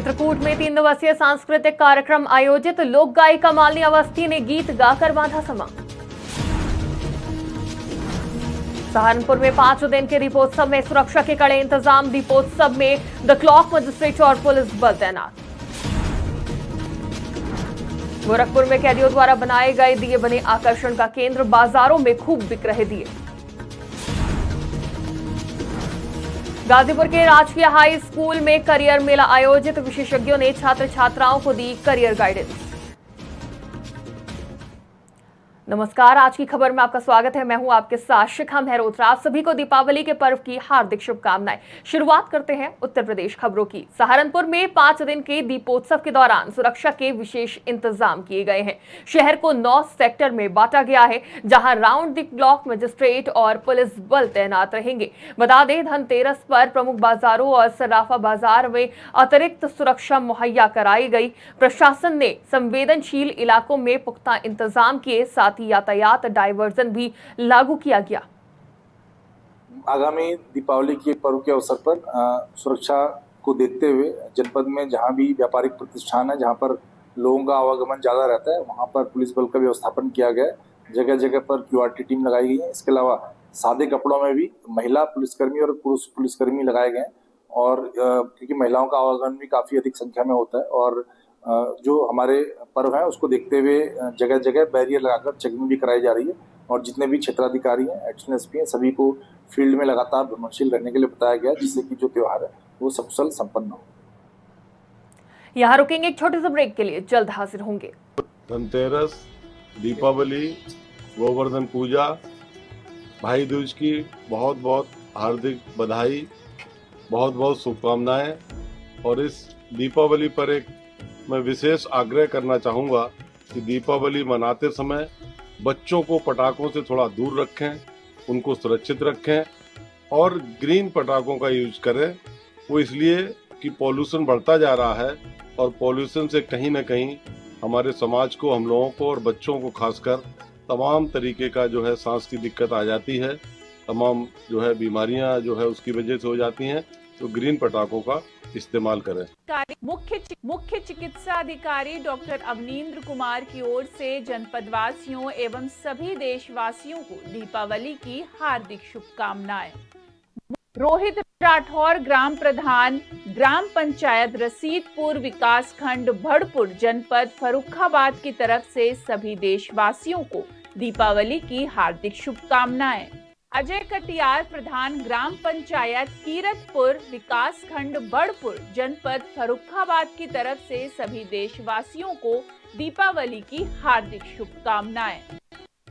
चित्रकूट में 3 दिवसीय सांस्कृतिक कार्यक्रम आयोजित। लोक गायिका मालिनी अवस्थी ने गीत गाकर बांधा समा। सहारनपुर में 5 दिन के दीपोत्सव में सुरक्षा के कड़े इंतजाम। दीपोत्सव में द क्लॉक मजिस्ट्रेट और पुलिस बल तैनात। गोरखपुर में कैदियों द्वारा बनाए गए दिए बने आकर्षण का केंद्र। बाजारों में खूब बिक रहे दिए। गाजीपुर के राजकीय हाई स्कूल में करियर मेला आयोजित। विशेषज्ञों ने छात्र छात्राओं को दी करियर गाइडेंस। नमस्कार, आज की खबर में आपका स्वागत है। मैं हूं आपके साथ शिखा मेहरोत्रा। आप सभी को दीपावली के पर्व की हार्दिक शुभकामनाएं। शुरुआत करते हैं उत्तर प्रदेश खबरों की। सहारनपुर में 5 दिन के दीपोत्सव के दौरान सुरक्षा के विशेष इंतजाम किए गए हैं। शहर को 9 सेक्टर में बांटा गया है, जहां राउंड द क्लॉक मजिस्ट्रेट और पुलिस बल तैनात रहेंगे। बता दें, धनतेरस पर प्रमुख बाजारों और सराफा बाजार में अतिरिक्त सुरक्षा मुहैया कराई गई। प्रशासन ने संवेदनशील इलाकों में पुख्ता इंतजाम किए, साथ यातायात डायवर्जन भी लागू किया गया। आगामी दीपावली के पर्व के अवसर पर सुरक्षा को देखते हुए जनपद में जहां भी व्यापारिक प्रतिष्ठान है, जहां पर लोगों का आवागमन ज्यादा रहता है, वहां पर पुलिस बल का व्यवस्थापन किया गया है। जगह जगह पर क्यूआरटी टीम लगाई गई है। इसके अलावा सादे कपड़ों में भी महिला पुलिसकर्मी और पुरुष पुलिसकर्मी लगाए गए हैं। और क्योंकि महिलाओं का आवागमन भी काफी अधिक संख्या में होता है और जो हमारे पर्व है उसको देखते हुए जगह जगह बैरियर लगाकर चेकिंग भी कराई जा रही है। और जितने भी क्षेत्राधिकारी हैं, एडिशनल एसपी हैं, सभी को फील्ड में लगातार भ्रमणशील रहने के लिए बताया गया, जिससे कि जो त्योहार है वो सकुशल संपन्न हो। यहाँ रुकेंगे एक छोटे से ब्रेक के लिए, जल्द हाजिर होंगे। धनतेरस, दीपावली, गोवर्धन पूजा, भाई दूज की बहुत बहुत हार्दिक बधाई, बहुत बहुत शुभकामनाएं। और इस दीपावली पर एक मैं विशेष आग्रह करना चाहूँगा कि दीपावली मनाते समय बच्चों को पटाखों से थोड़ा दूर रखें, उनको सुरक्षित रखें और ग्रीन पटाखों का यूज करें। वो इसलिए कि पॉल्यूशन बढ़ता जा रहा है और पॉल्यूशन से कहीं ना कहीं हमारे समाज को, हम लोगों को और बच्चों को खासकर तमाम तरीके का जो है सांस की दिक्कत आ जाती है, तमाम जो है बीमारियां जो है उसकी वजह से हो जाती हैं। तो ग्रीन पटाखों का इस्तेमाल करें। मुख्य चिकित्सा अधिकारी डॉक्टर अवनींद्र कुमार की ओर से जनपद वासियों एवं सभी देशवासियों को दीपावली की हार्दिक शुभकामनाएं। रोहित राठौर, ग्राम प्रधान, ग्राम पंचायत रसीदपुर, विकास खंड भड़पुर, जनपद फर्रुखाबाद की तरफ से सभी देशवासियों को दीपावली की हार्दिक शुभकामनाएं। अजय कटियार, प्रधान, ग्राम पंचायत कीरतपुर, विकास खंड बड़पुर, जनपद फर्रुखाबाद की तरफ से सभी देशवासियों को दीपावली की हार्दिक शुभकामनाएं।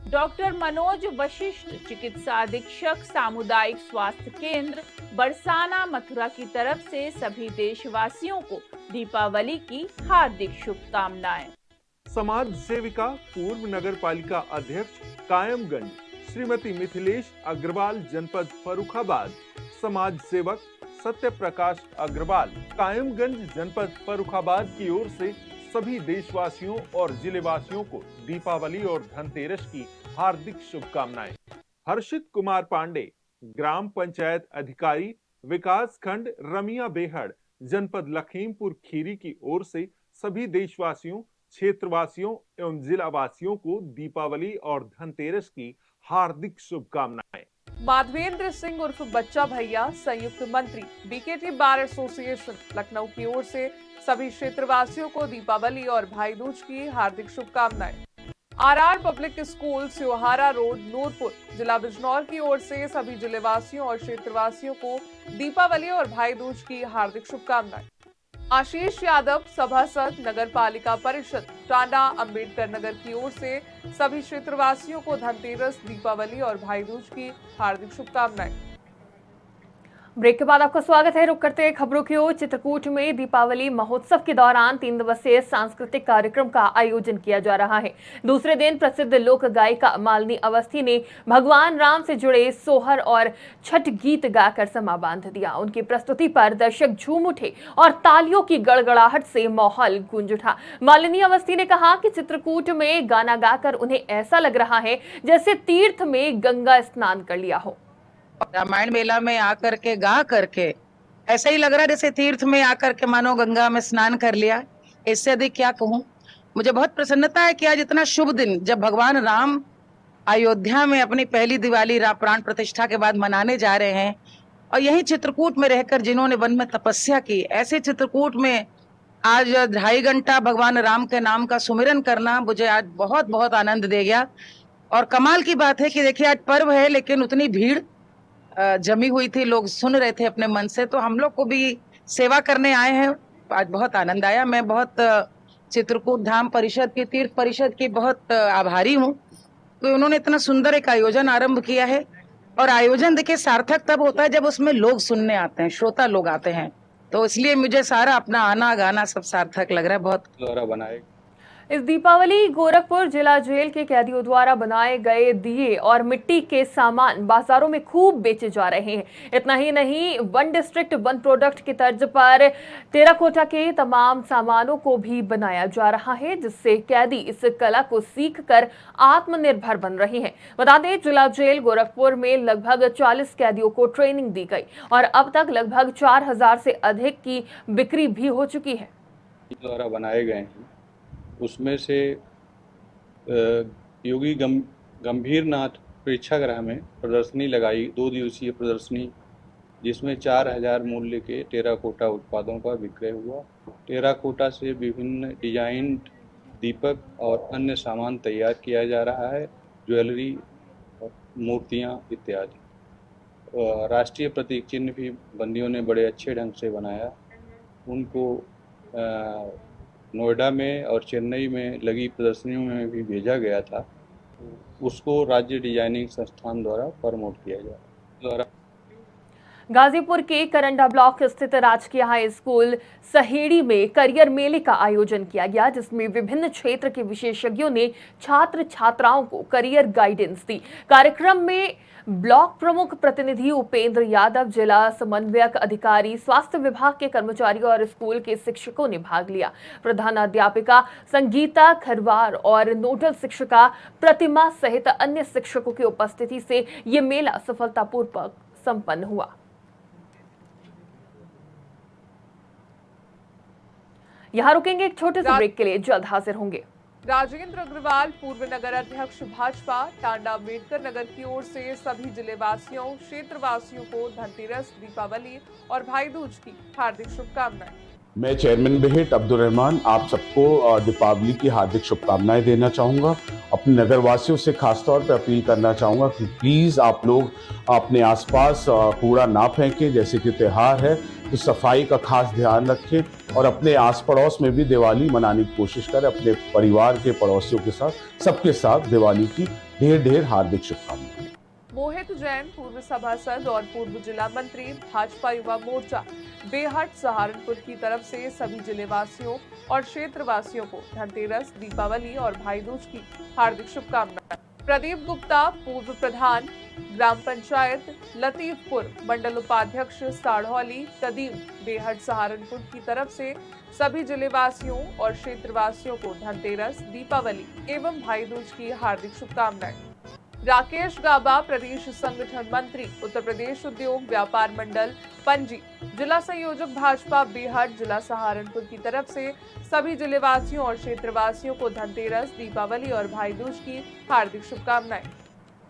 डॉक्टर मनोज वशिष्ठ, चिकित्सा अधीक्षक, सामुदायिक स्वास्थ्य केंद्र बरसाना, मथुरा की तरफ से सभी देशवासियों को दीपावली की हार्दिक शुभकामनाएं। समाज सेविका, पूर्व नगर पालिका अध्यक्ष कायमगंज श्रीमती मिथिलेश अग्रवाल, जनपद फर्रुखाबाद, समाज सेवक सत्य प्रकाश अग्रवाल, कायमगंज, जनपद फर्रुखाबाद की ओर से सभी देशवासियों और जिलेवासियों को दीपावली और धनतेरस की हार्दिक शुभकामनाएं। हर्षित कुमार पांडे, ग्राम पंचायत अधिकारी, विकास खंड रमिया बेहड़, जनपद लखीमपुर खीरी की ओर से सभी देशवासियों, क्षेत्रवासियों एवं जिलावासियों को दीपावली और धनतेरस की हार्दिक शुभकामनाएं। माधवेंद्र सिंह उर्फ बच्चा भैया, संयुक्त मंत्री, बीकेटी बार एसोसिएशन लखनऊ की ओर से सभी क्षेत्रवासियों को दीपावली और भाई दूज की हार्दिक शुभकामनाएं। RR public school, Seohara road, Noorpur, जिला बिजनौर की ओर से सभी जिलेवासियों और क्षेत्रवासियों को दीपावली और भाई दूज की हार्दिक शुभकामनाएं। आशीष यादव, सभासद, नगर पालिका परिषद, टांडा, अंबेडकर नगर की ओर से सभी क्षेत्रवासियों को धनतेरस, दीपावली और भाई दूज की हार्दिक शुभकामनाएं। ब्रेक के बाद आपका स्वागत है। रुक करते हैं खबरों की ओर। चित्रकूट में दीपावली महोत्सव के दौरान 3 दिवसीय सांस्कृतिक कार्यक्रम का आयोजन किया जा रहा है। दूसरे दिन प्रसिद्ध लोक गायिका मालिनी अवस्थी ने भगवान राम से जुड़े सोहर और छठ गीत गाकर समा बांध दिया। उनकी प्रस्तुति पर दर्शक झूम उठे और तालियों की गड़गड़ाहट से माहौल गूंज उठा। मालिनी अवस्थी ने कहा कि चित्रकूट में गाना गाकर उन्हें ऐसा लग रहा है जैसे तीर्थ में गंगा स्नान कर लिया हो। रामायण मेला में आकर के गा करके ऐसा ही लग रहा है जैसे तीर्थ में आकर के मानो गंगा में स्नान कर लिया। इससे अधिक क्या कहूँ। मुझे बहुत प्रसन्नता है कि आज इतना शुभ दिन, जब भगवान राम अयोध्या में अपनी पहली दिवाली प्राण प्रतिष्ठा के बाद मनाने जा रहे हैं, और यही चित्रकूट में रहकर जिन्होंने वन में तपस्या की, ऐसे चित्रकूट में आज 2.5 घंटा भगवान राम के नाम का सुमिरन करना मुझे आज बहुत बहुत आनंद दे गया। और कमाल की बात है कि देखिए आज पर्व है लेकिन उतनी भीड़ जमी हुई थी, लोग सुन रहे थे अपने मन से। तो हम लोग को भी सेवा करने आए हैं, आज बहुत आनंद आया। मैं बहुत चित्रकूट धाम परिषद की, तीर्थ परिषद की बहुत आभारी हूँ कि उन्होंने इतना सुंदर एक आयोजन आरंभ किया है। और आयोजन देखिए सार्थक तब होता है जब उसमें लोग सुनने आते हैं, श्रोता लोग आते हैं। तो इसलिए मुझे सारा अपना आना गाना सब सार्थक लग रहा है। बहुत द्वारा बनाए इस दीपावली गोरखपुर जिला जेल के कैदियों द्वारा बनाए गए दिए और मिट्टी के सामान बाजारों में खूब बेचे जा रहे हैं। इतना ही नहीं, वन डिस्ट्रिक्ट वन प्रोडक्ट की तर्ज पर टेराकोटा के तमाम सामानों को भी बनाया जा रहा है, जिससे कैदी इस कला को सीखकर आत्मनिर्भर बन रहे हैं। बता दें, जिला जेल गोरखपुर में लगभग 40 कैदियों को ट्रेनिंग दी गई और अब तक लगभग 4000 से अधिक की बिक्री भी हो चुकी है। द्वारा बनाए गए हैं, उसमें से योगी गंभीरनाथ प्रेक्षागृह में प्रदर्शनी लगाई, 2 दिवसीय प्रदर्शनी, जिसमें 4000 मूल्य के टेराकोटा उत्पादों का विक्रय हुआ। टेराकोटा से विभिन्न डिजाइन दीपक और अन्य सामान तैयार किया जा रहा है, ज्वेलरी, मूर्तियां इत्यादि। राष्ट्रीय प्रतीक चिन्ह भी बंदियों ने बड़े अच्छे ढंग से बनाया। उनको नोएडा में और चेन्नई में लगी प्रदर्शनियों में भी भेजा गया था, उसको राज्य डिजाइनिंग संस्थान द्वारा प्रमोट किया गया। गाजीपुर के करंडा ब्लॉक स्थित राजकीय हाई स्कूल सहेड़ी में करियर मेले का आयोजन किया गया, जिसमें विभिन्न क्षेत्र के विशेषज्ञों ने छात्र छात्राओं को करियर गाइडेंस दी। कार्यक्रम में ब्लॉक प्रमुख प्रतिनिधि उपेंद्र यादव, जिला समन्वयक अधिकारी, स्वास्थ्य विभाग के कर्मचारियों और स्कूल के शिक्षकों ने भाग लिया। प्रधानाध्यापिका संगीता खरवार और नोडल शिक्षिका प्रतिमा सहित अन्य शिक्षकों की उपस्थिति से ये मेला सफलतापूर्वक संपन्न हुआ। यहाँ रुकेंगे एक छोटे से ब्रेक के लिए, जल्द हाजिर होंगे। राजेंद्र अग्रवाल, पूर्व नगर अध्यक्ष भाजपा, टांडा अम्बेडकर नगर की ओर से सभी जिलेवासियों, क्षेत्रवासियों को धनतेरस, दीपावली और भाई दूज की हार्दिक शुभकामनाएं। मैं चेयरमैन बेहेट अब्दुल रहमान आप सबको दीपावली की हार्दिक शुभकामनाएं देना चाहूँगा। अपने नगरवासियों से खासतौर पर अपील करना चाहूँगा कि प्लीज़ आप लोग अपने आसपास कूड़ा ना फेंकें। जैसे कि त्यौहार है तो सफाई का खास ध्यान रखें और अपने आस पड़ोस में भी दिवाली मनाने की कोशिश करें। अपने परिवार के पड़ोसियों के साथ, सबके साथ दिवाली की ढेर ढेर हार्दिक शुभकामनाएं। मोहित जैन, पूर्व सभासद और पूर्व जिला मंत्री, भाजपा युवा मोर्चा बेहट सहारनपुर की तरफ से सभी जिलेवासियों और क्षेत्रवासियों को धनतेरस, दीपावली और भाई दूज की हार्दिक शुभकामनाएं। प्रदीप गुप्ता, पूर्व प्रधान ग्राम पंचायत लतीफपुर, मंडल उपाध्यक्ष साढ़ौली कदीम, बेहट सहारनपुर की तरफ से सभी जिलेवासियों और क्षेत्रवासियों को धनतेरस, दीपावली एवं भाई दूज की हार्दिक शुभकामनाएं। राकेश गाबा, प्रदेश संगठन मंत्री, उत्तर प्रदेश उद्योग व्यापार मंडल पंजी, जिला संयोजक भाजपा बेहट, जिला सहारनपुर की तरफ से सभी जिलेवासियों और क्षेत्रवासियों को धनतेरस, दीपावली और भाई दूज की हार्दिक शुभकामनाएं।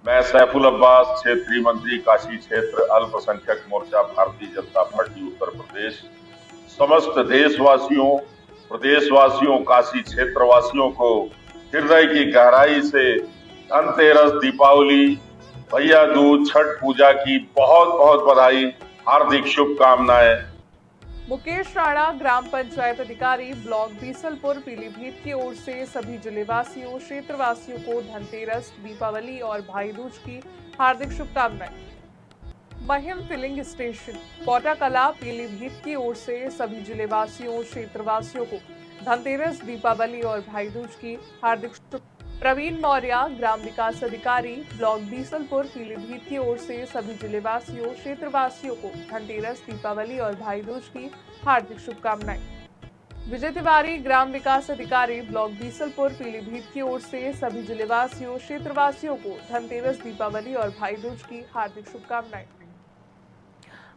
मैं सैफुल अब्बास, क्षेत्रीय मंत्री काशी क्षेत्र, अल्पसंख्यक मोर्चा, भारतीय जनता पार्टी उत्तर प्रदेश, समस्त देशवासियों, प्रदेशवासियों, काशी क्षेत्रवासियों को हृदय की गहराई से धनतेरस, दीपावली, भैया दूज, छठ पूजा की बहुत बहुत बधाई, हार्दिक शुभकामनाएं। मुकेश राणा, ग्राम पंचायत अधिकारी, ब्लॉक बीसलपुर, पीलीभीत की ओर से सभी जिलेवासियों, क्षेत्रवासियों को धनतेरस, दीपावली और भाई दूज की हार्दिक शुभकामनाएं। महिम फिलिंग स्टेशन, कोटाकला, पीलीभीत की ओर से सभी जिलेवासियों, क्षेत्रवासियों को धनतेरस, दीपावली और भाई दूज की हार्दिक शुभकामनाएं। प्रवीण मौर्य, ग्राम विकास अधिकारी, ब्लॉक बीसलपुर, पीलीभीत की ओर से सभी जिलेवासियों, क्षेत्रवासियों को धनतेरस, दीपावली और भाई दूज की हार्दिक शुभकामनाएं। विजय तिवारी, ग्राम विकास अधिकारी, ब्लॉक बीसलपुर, पीलीभीत की ओर से सभी जिलेवासियों, क्षेत्रवासियों को धनतेरस, दीपावली और भाई दूज की हार्दिक शुभकामनाएं।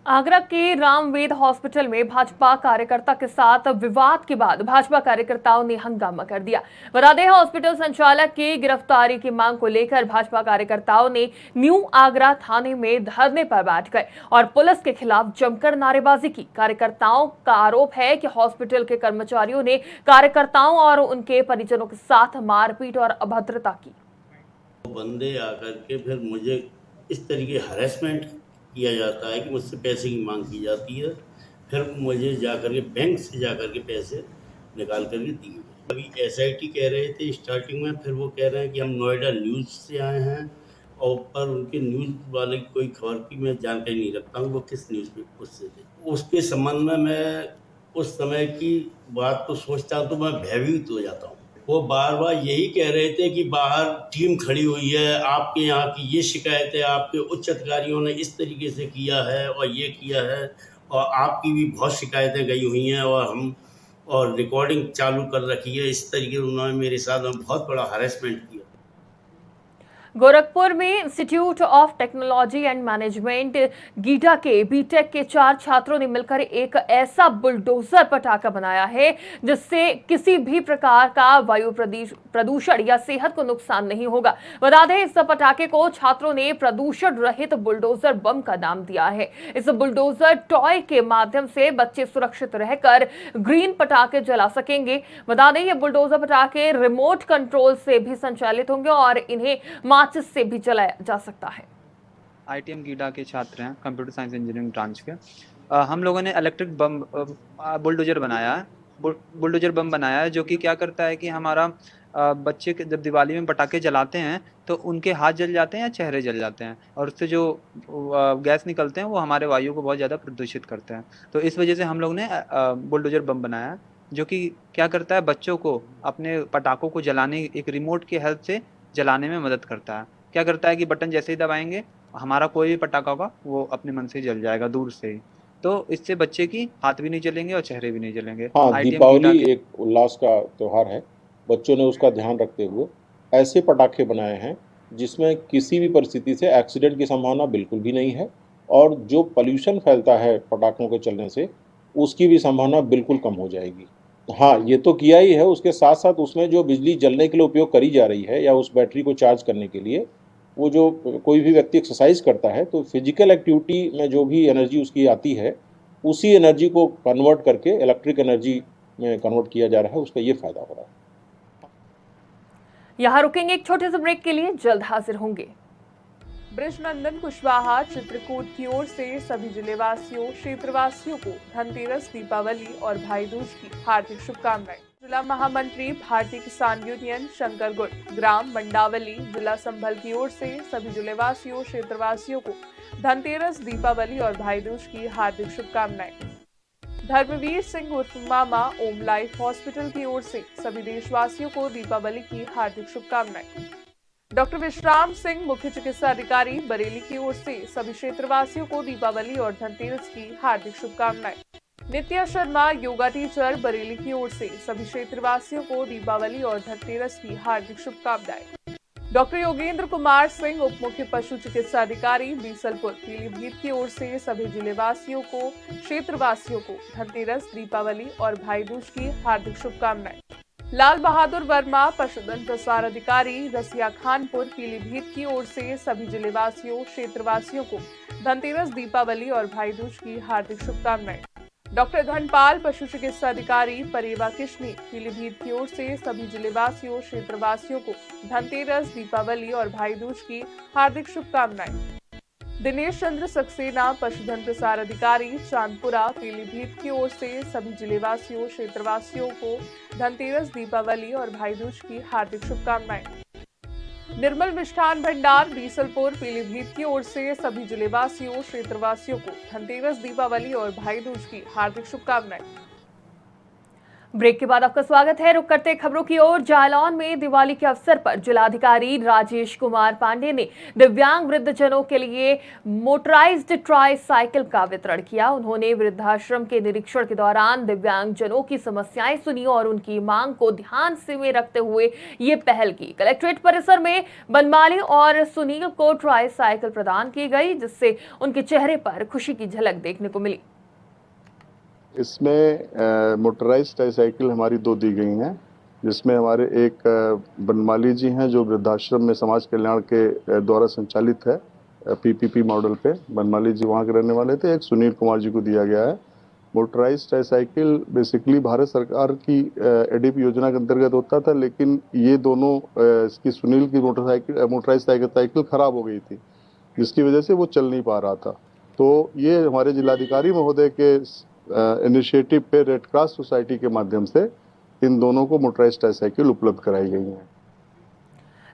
आगरा के रामवेद हॉस्पिटल में भाजपा कार्यकर्ता के साथ विवाद के बाद भाजपा कार्यकर्ताओं ने हंगामा कर दिया। बता दें, हॉस्पिटल संचालक की गिरफ्तारी की मांग को लेकर भाजपा कार्यकर्ताओं ने न्यू आगरा थाने में धरने पर बैठ गए और पुलिस के खिलाफ जमकर नारेबाजी की। कार्यकर्ताओं का आरोप है कि हॉस्पिटल के कर्मचारियों ने कार्यकर्ताओं और उनके परिजनों के साथ मारपीट और अभद्रता की। बंदे आकर के फिर मुझे इस तरीके हरेसमेंट किया जाता है कि मुझसे पैसे की मांग की जाती है, फिर मुझे जाकर के बैंक से जाकर के पैसे निकाल करके दिए। अभी SIT कह रहे थे स्टार्टिंग में, फिर वो कह रहे हैं कि हम नोएडा न्यूज़ से आए हैं और पर उनके न्यूज़ वाले की कोई खबर की मैं जानकारी नहीं रखता हूँ वो किस न्यूज़ पे उससे थे। उसके संबंध में मैं उस समय की बात को सोचता हूँ तो मैं भयभीत हो जाता हूँ। वो बार बार यही कह रहे थे कि बाहर टीम खड़ी हुई है, आपके यहाँ की ये शिकायत है, आपके उच्च अधिकारियों ने इस तरीके से किया है और ये किया है और आपकी भी बहुत शिकायतें गई हुई हैं और रिकॉर्डिंग चालू कर रखी है। इस तरीके से उन्होंने मेरे साथ बहुत बड़ा हरेसमेंट किया। गोरखपुर में institute of technology and management GIDA के बीटेक के 4 छात्रों ने मिलकर एक ऐसा बुलडोजर पटाखा बनाया है जिससे किसी भी प्रकार का वायु प्रदूषण या सेहत को नुकसान नहीं होगा। बता दें, इस पटाखे को छात्रों ने प्रदूषण रहित बुलडोजर बम का नाम दिया है। इस बुलडोजर टॉय के माध्यम से बच्चे सुरक्षित रहकर ग्रीन पटाखे जला सकेंगे। बता दें, ये बुलडोजर पटाखे रिमोट कंट्रोल से भी संचालित होंगे और इन्हें माचिस से भी जलाया जा सकता है। ITM गीडा के छात्र हैं, कंप्यूटर साइंस इंजीनियरिंग ब्रांच के। हम लोगों ने इलेक्ट्रिक बम बुलडोजर बनाया है, बुलडोजर बम बनाया है जो कि क्या करता है कि हमारा बच्चे जब दिवाली में पटाखे जलाते हैं तो उनके हाथ जल जाते हैं या चेहरे जल जाते हैं और उससे जो गैस निकलते हैं वो हमारे वायु को बहुत ज़्यादा प्रदूषित करते हैं। तो इस वजह से हम लोग ने बुलडोजर बम बनाया है जो कि क्या करता है, बच्चों को अपने पटाखों को जलाने एक रिमोट की हेल्प से जलाने में मदद करता है। क्या करता है कि बटन जैसे ही दबाएंगे हमारा कोई भी पटाखा होगा वो अपने मन से जल जाएगा दूर से ही। तो इससे बच्चे की हाथ भी नहीं जलेंगे और चेहरे भी नहीं जलेंगे। हाँ, दीपावली एक उल्लास का त्यौहार है। बच्चों ने उसका ध्यान रखते हुए ऐसे पटाखे बनाए हैं जिसमें किसी भी परिस्थिति से एक्सीडेंट की संभावना बिल्कुल भी नहीं है और जो पॉल्यूशन फैलता है पटाखों के चलने से उसकी भी संभावना बिल्कुल कम हो जाएगी। हाँ, ये तो किया ही है, उसके साथ साथ उसमें जो बिजली जलने के लिए उपयोग करी जा रही है या उस बैटरी को चार्ज करने के लिए, वो जो कोई भी व्यक्ति एक्सरसाइज करता है तो फिजिकल एक्टिविटी में जो भी एनर्जी उसकी आती है उसी एनर्जी को कन्वर्ट करके इलेक्ट्रिक एनर्जी में कन्वर्ट किया जा रहा है। उसका ये फायदा हो रहा है। यहाँ रुकेंगे एक छोटे से ब्रेक के लिए, जल्द हाजिर होंगे। बृजनंदन कुशवाहा चित्रकूट की ओर से सभी जिलेवासियों क्षेत्रवासियों को धनतेरस, दीपावली और भाई दूज की हार्दिक शुभकामनाएं। जिला महामंत्री भारतीय किसान यूनियन शंकरगुट ग्राम मंडावली जिला संभल की ओर से सभी जिलेवासियों क्षेत्रवासियों को धनतेरस, दीपावली और भाई दूज की हार्दिक शुभकामनाएं। धर्मवीर सिंह उर्फ मामा ओम लाइफ हॉस्पिटल की ओर से सभी देशवासियों को दीपावली की हार्दिक शुभकामनाएं। डॉक्टर विश्राम सिंह मुख्य चिकित्सा अधिकारी बरेली की ओर से सभी क्षेत्रवासियों को दीपावली और धनतेरस की हार्दिक शुभकामनाएं। नित्या शर्मा योगा टीचर बरेली की ओर से सभी क्षेत्रवासियों को दीपावली और धनतेरस की हार्दिक शुभकामनाएं। डॉक्टर योगेंद्र कुमार सिंह उप मुख्य पशु चिकित्सा अधिकारी बीसलपुर पीलीभीत की ओर से सभी जिलेवासियों को क्षेत्रवासियों को धनतेरस, दीपावली और भाई दूज की हार्दिक शुभकामनाएं। लाल बहादुर वर्मा पशुधन प्रसार अधिकारी रसिया खानपुर पीलीभीत की ओर से सभी जिलेवासियों क्षेत्रवासियों को धनतेरस, दीपावली और भाई दूज की हार्दिक शुभकामनाएं। डॉक्टर धनपाल पशु चिकित्सा अधिकारी परेवा किशनी पीलीभीत की ओर से सभी जिलेवासियों क्षेत्रवासियों को धनतेरस, दीपावली और भाई दूज की हार्दिक शुभकामनाएं। दिनेश चंद्र सक्सेना पशुधन प्रसार अधिकारी चांदपुरा पीलीभीत की ओर से सभी जिलेवासियों क्षेत्रवासियों को धनतेरस, दीपावली और भाई दूज की हार्दिक शुभकामनाएं। निर्मल मिष्ठान भंडार बीसलपुर पीलीभीत की ओर से सभी जिलेवासियों क्षेत्रवासियों को धनतेरस, दीपावली और भाई दूज की हार्दिक शुभकामनाएं। ब्रेक के बाद आपका स्वागत है। रुक करते खबरों की ओर। जालौन में दिवाली के अवसर पर जिलाधिकारी राजेश कुमार पांडे ने दिव्यांग वृद्धजनों के लिए मोटराइज्ड ट्राई साइकिल का वितरण किया। उन्होंने वृद्धाश्रम के निरीक्षण के दौरान दिव्यांगजनों की समस्याएं सुनी और उनकी मांग को ध्यान में रखते हुए ये पहल की। कलेक्ट्रेट परिसर में बनमाली और सुनील को ट्राई साइकिल प्रदान की गई, जिससे उनके चेहरे पर खुशी की झलक देखने को मिली। इसमें मोटराइज्ड ट्राईसाइकिल हमारी 2 दी गई हैं, जिसमें हमारे एक बनमाली जी हैं जो वृद्धाश्रम में समाज कल्याण के द्वारा संचालित है, पीपीपी मॉडल पे बनमाली जी वहाँ के रहने वाले थे। एक सुनील कुमार जी को दिया गया है। मोटराइज्ड ट्राईसाइकिल बेसिकली भारत सरकार की एडीपी योजना के अंतर्गत होता था, लेकिन ये दोनों इसकी सुनील की मोटराइज्ड साइकिल खराब हो गई थी, जिसकी वजह से वो चल नहीं पा रहा था। तो ये हमारे जिलाधिकारी महोदय के इनिशिएटिव पे रेड क्रॉस सोसाइटी के माध्यम से इन दोनों को मोटराइज्ड ट्राईसाइकिल उपलब्ध कराई गई है।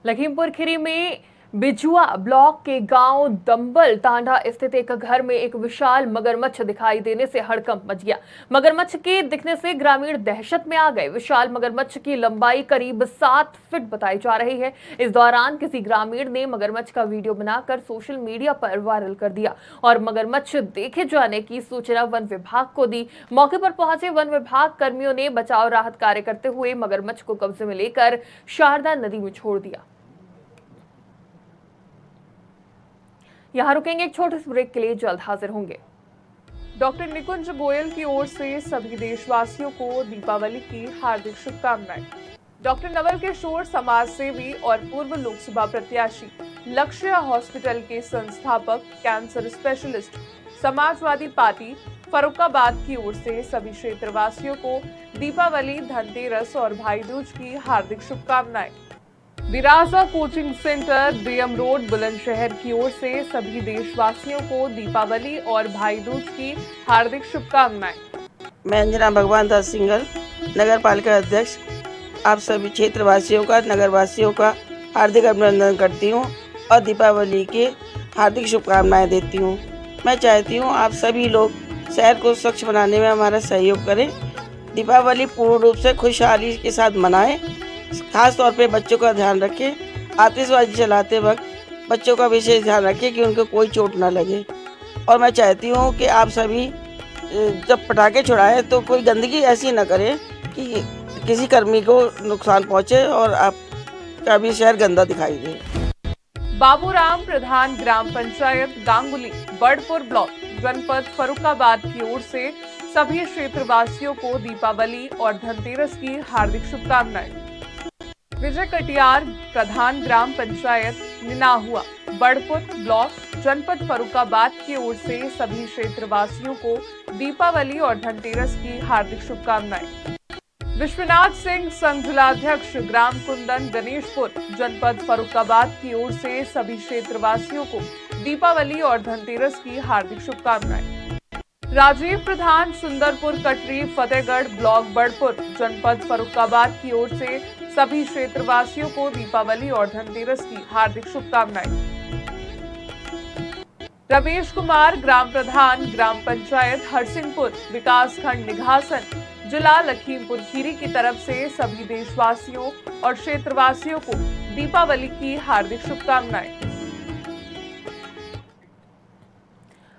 लखीमपुर खीरी में बिजुआ ब्लॉक के गांव दंबल तांडा स्थित एक घर में एक विशाल मगरमच्छ दिखाई देने से हड़कंप मच गया। मगरमच्छ के दिखने से ग्रामीण दहशत में आ गए। विशाल मगरमच्छ की लंबाई करीब 7 फीट बताई जा रही है। इस दौरान किसी ग्रामीण ने मगरमच्छ का वीडियो बनाकर सोशल मीडिया पर वायरल कर दिया और मगरमच्छ देखे जाने की सूचना वन विभाग को दी। मौके पर पहुंचे वन विभाग कर्मियों ने बचाव राहत कार्य करते हुए मगरमच्छ को कब्जे में लेकर शारदा नदी में छोड़ दिया। यहाँ रुकेंगे एक छोटे से ब्रेक के लिए, जल्द हाजिर होंगे। डॉक्टर निकुंज गोयल की ओर से सभी देशवासियों को दीपावली की हार्दिक शुभकामनाएं। डॉक्टर नवल किशोर समाज सेवी और पूर्व लोकसभा प्रत्याशी, लक्ष्य हॉस्पिटल के संस्थापक, cancer specialist, Samajwadi party Farrukhabad की ओर से सभी क्षेत्रवासियों को दीपावली, धनतेरस और भाई दूज की हार्दिक शुभकामनाएं। Viraja coaching centre, BM road, Bulandshahr की ओर से सभी देशवासियों को दीपावली और भाई दूज की हार्दिक शुभकामनाएं। मैं अंजना भगवान दास सिंगल, नगर पालिका अध्यक्ष, आप सभी क्षेत्रवासियों का, नगरवासियों का हार्दिक अभिनंदन करती हूं और दीपावली के हार्दिक शुभकामनाएं देती हूं। मैं चाहती हूं आप सभी लोग शहर को स्वच्छ बनाने में हमारा सहयोग करें। दीपावली पूर्ण रूप से खुशहाली के साथ मनाएं। खास तौर पे बच्चों का ध्यान रखें। आतिशबाजी चलाते वक्त बच्चों का विशेष ध्यान रखें कि उनको कोई चोट ना लगे। और मैं चाहती हूँ कि आप सभी जब पटाखे छुड़ाएं तो कोई गंदगी ऐसी ना करें कि किसी कर्मी को नुकसान पहुँचे और आपका भी शहर गंदा दिखाई दे। बाबूराम प्रधान, ग्राम पंचायत गांगुली, बड़पुर ब्लॉक, जनपद फर्रुखाबाद की ओर से सभी क्षेत्रवासियों को दीपावली और धनतेरस की हार्दिक शुभकामनाएं। विजय कटियार, प्रधान, ग्राम पंचायत निनाहुआ, बड़पुर ब्लॉक, जनपद फर्रुखाबाद की ओर से सभी क्षेत्रवासियों को दीपावली और धनतेरस की हार्दिक शुभकामनाएं। विश्वनाथ सिंह, संघ जिलाध्यक्ष, ग्राम कुंदन, गणेशपुर, जनपद फर्रुखाबाद की ओर से सभी क्षेत्रवासियों को दीपावली और धनतेरस की हार्दिक शुभकामनाएं। राजीव प्रधान, सुंदरपुर कटरी, फतेहगढ़ ब्लॉक, बड़पुर, जनपद फर्रुखाबाद की ओर से सभी क्षेत्रवासियों को दीपावली और धनतेरस की हार्दिक शुभकामनाएं। रमेश कुमार, ग्राम प्रधान, ग्राम पंचायत हरसिंहपुर, विकासखंड निघासन, जिला लखीमपुर खीरी की तरफ से सभी देशवासियों और क्षेत्रवासियों को दीपावली की हार्दिक शुभकामनाएं।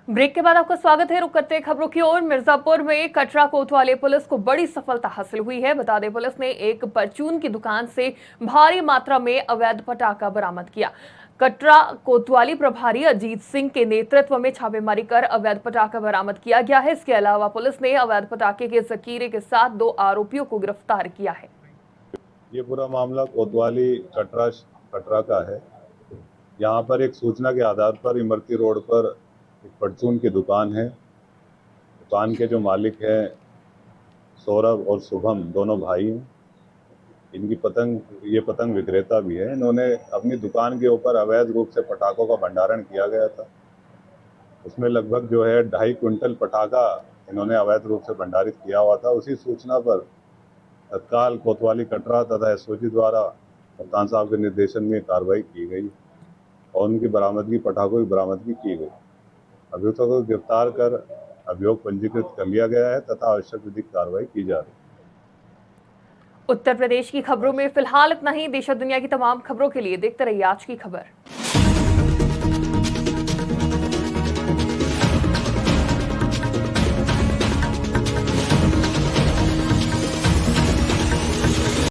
ब्रेक के बाद आपका स्वागत है। रुक करते हैं खबरों की ओर। मिर्जापुर में कटरा कोतवाली पुलिस को बड़ी सफलता हासिल हुई है। बता दें, पुलिस ने एक परचून की दुकान से भारी मात्रा में अवैध पटाखा बरामद किया। कटरा कोतवाली प्रभारी अजीत सिंह के नेतृत्व में छापेमारी कर अवैध पटाखा बरामद किया गया है। इसके अलावा पुलिस ने अवैध पटाखे के जखीरे के साथ 2 आरोपियों को गिरफ्तार किया है। ये पूरा मामला कोतवाली कटरा का है। यहाँ पर एक सूचना के आधार पर इमरती रोड पर एक परचून की दुकान है। दुकान के जो मालिक हैं सौरभ और शुभम, दोनों भाई हैं। इनकी ये पतंग विक्रेता भी है। इन्होंने अपनी दुकान के ऊपर अवैध रूप से पटाखों का भंडारण किया गया था। उसमें लगभग जो है 2.5 क्विंटल पटाखा इन्होंने अवैध रूप से भंडारित किया हुआ था। उसी सूचना पर तत्काल कोतवाली कटरा तथा एसओजी द्वारा कप्तान साहब के निर्देशन में कार्रवाई की गई और उनकी बरामदगी, पटाखों की बरामदगी की गई। अभियुक्तों को गिरफ्तार कर अभियोग पंजीकृत कर लिया गया है तथा आवश्यक विधिक कार्रवाई की जा रही है। उत्तर प्रदेश की खबरों में फिलहाल इतना ही। देश और दुनिया की तमाम खबरों के लिए देखते रहिए आज की खबर।